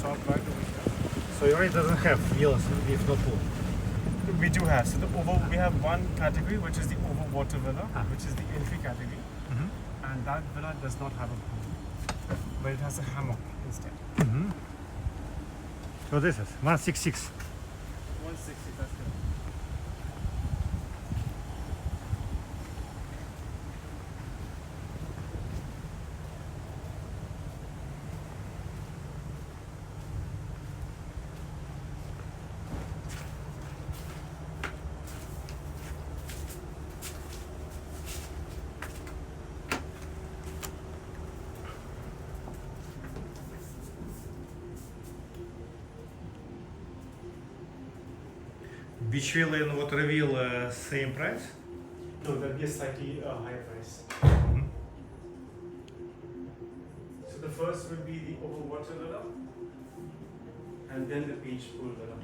stop right over here. So it doesn't have villas with no pool. We do have. So we have one category which is the overwater villa, which is the entry category, and that villa does not have a pool, but it has a hammock instead. So this is 166. 160. That's good. Beach villa and water villa, same price? No, that'll be a slightly higher price. So the first will be the overwater villa, and then the beach pool villa.